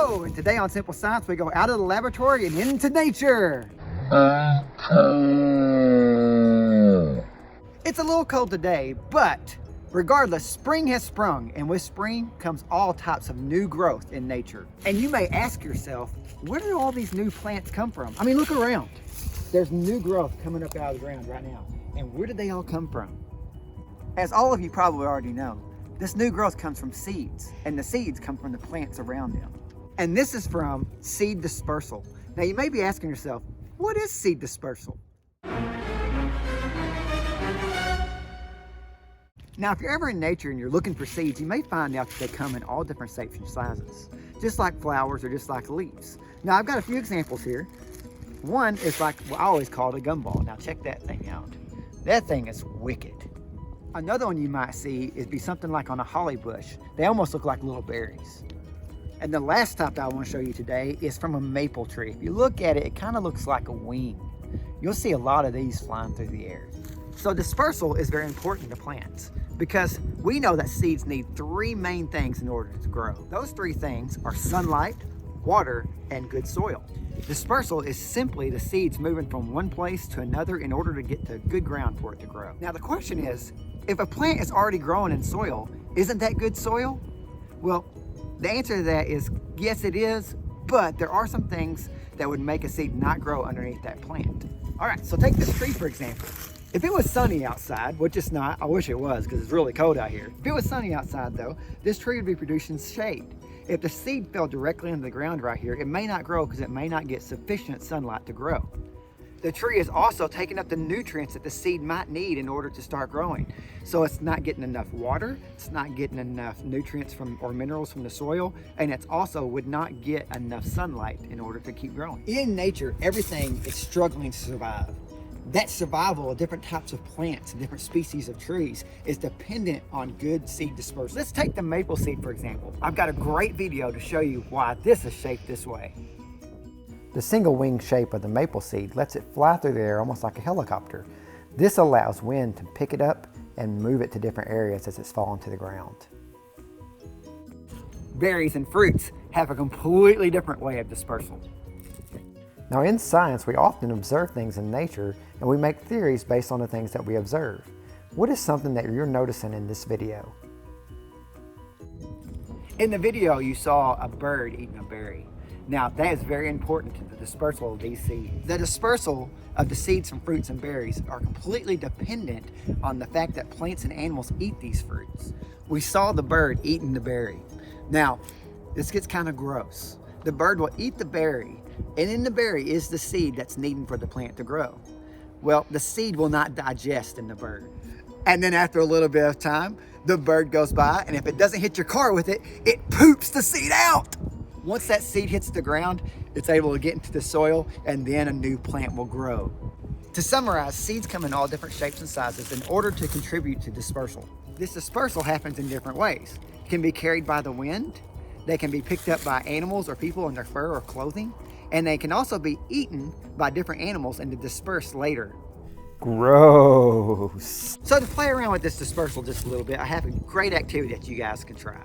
Hello, and today on Simple Science we go out of the laboratory and into nature. It's a little cold today, but regardless, spring has sprung, and with spring comes all types of new growth in nature. And you may ask yourself, where do all these new plants come from? I mean, look around. There's new growth coming up out of the ground right now. And where did they all come from? As all of you probably already know, this new growth comes from seeds, and the seeds come from the plants around them. And this is from seed dispersal. Now you may be asking yourself, what is seed dispersal? Now, if you're ever in nature and you're looking for seeds, you may find out that they come in all different shapes and sizes, just like flowers or just like leaves. Now, I've got a few examples here. One is like what I always call a gumball. Now, check that thing out. That thing is wicked. Another one you might see is be something like on a holly bush. They almost look like little berries. And the last type that I want to show you today is from a maple tree. If you look at it, it kind of looks like a wing. You'll see a lot of these flying through the air. So dispersal is very important to plants because we know that seeds need three main things in order to grow. Those three things are sunlight, water, and good soil. Dispersal is simply the seeds moving from one place to another in order to get to good ground for it to grow. Now the question is, if a plant is already growing in soil, isn't that good soil? Well, the answer to that is yes, it is, but there are some things that would make a seed not grow underneath that plant. All right, so take this tree for example. If it was sunny outside, which it's not, I wish it was because it's really cold out here. If it was sunny outside though, this tree would be producing shade. If the seed fell directly into the ground right here, it may not grow because it may not get sufficient sunlight to grow. The tree is also taking up the nutrients that the seed might need in order to start growing. So it's not getting enough water, it's not getting enough nutrients or minerals from the soil, and it's also would not get enough sunlight in order to keep growing. In nature, everything is struggling to survive. That survival of different types of plants and different species of trees is dependent on good seed dispersal. Let's take the maple seed for example. I've got a great video to show you why this is shaped this way. The single wing shape of the maple seed lets it fly through the air almost like a helicopter. This allows wind to pick it up and move it to different areas as it's falling to the ground. Berries and fruits have a completely different way of dispersal. Now in science, we often observe things in nature and we make theories based on the things that we observe. What is something that you're noticing in this video? In the video, you saw a bird eating a berry. Now that is very important to the dispersal of these seeds. The dispersal of the seeds from fruits and berries are completely dependent on the fact that plants and animals eat these fruits. We saw the bird eating the berry. Now, this gets kind of gross. The bird will eat the berry, and in the berry is the seed that's needed for the plant to grow. Well, the seed will not digest in the bird. And then after a little bit of time, the bird goes by, and if it doesn't hit your car with it, it poops the seed out. Once that seed hits the ground, it's able to get into the soil and then a new plant will grow. To summarize, seeds come in all different shapes and sizes in order to contribute to dispersal. This dispersal happens in different ways. It can be carried by the wind, they can be picked up by animals or people in their fur or clothing, and they can also be eaten by different animals and dispersed later. Gross. So to play around with this dispersal just a little bit, I have a great activity that you guys can try.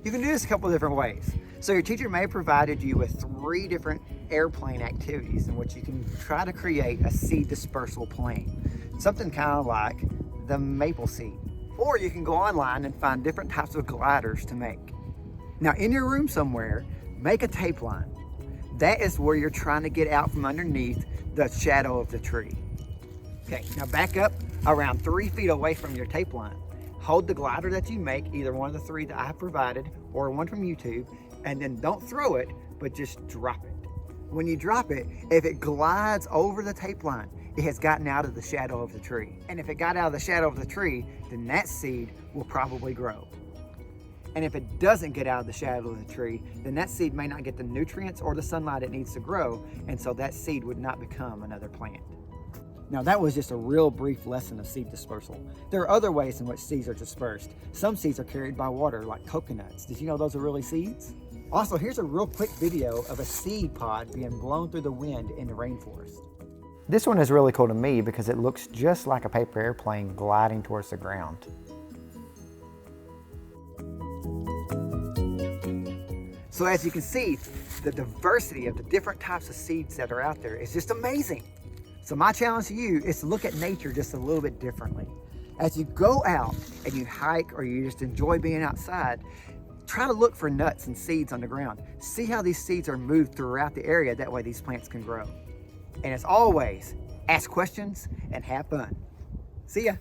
You can do this a couple of different ways. So your teacher may have provided you with 3 different airplane activities in which you can try to create a seed dispersal plane. Something kind of like the maple seed. Or you can go online and find different types of gliders to make. Now in your room somewhere, make a tape line. That is where you're trying to get out from underneath the shadow of the tree. Okay, now back up around 3 feet away from your tape line. Hold the glider that you make, either one of the 3 that I have provided or one from YouTube, and then don't throw it, but just drop it. When you drop it, if it glides over the tape line, it has gotten out of the shadow of the tree. And if it got out of the shadow of the tree, then that seed will probably grow. And if it doesn't get out of the shadow of the tree, then that seed may not get the nutrients or the sunlight it needs to grow, and so that seed would not become another plant. Now that was just a real brief lesson of seed dispersal. There are other ways in which seeds are dispersed. Some seeds are carried by water, like coconuts. Did you know those are really seeds? Also, here's a real quick video of a seed pod being blown through the wind in the rainforest. This one is really cool to me because it looks just like a paper airplane gliding towards the ground. So as you can see, the diversity of the different types of seeds that are out there is just amazing. So my challenge to you is to look at nature just a little bit differently. As you go out and you hike or you just enjoy being outside, try to look for nuts and seeds on the ground. See how these seeds are moved throughout the area, that way these plants can grow. And as always, ask questions and have fun. See ya.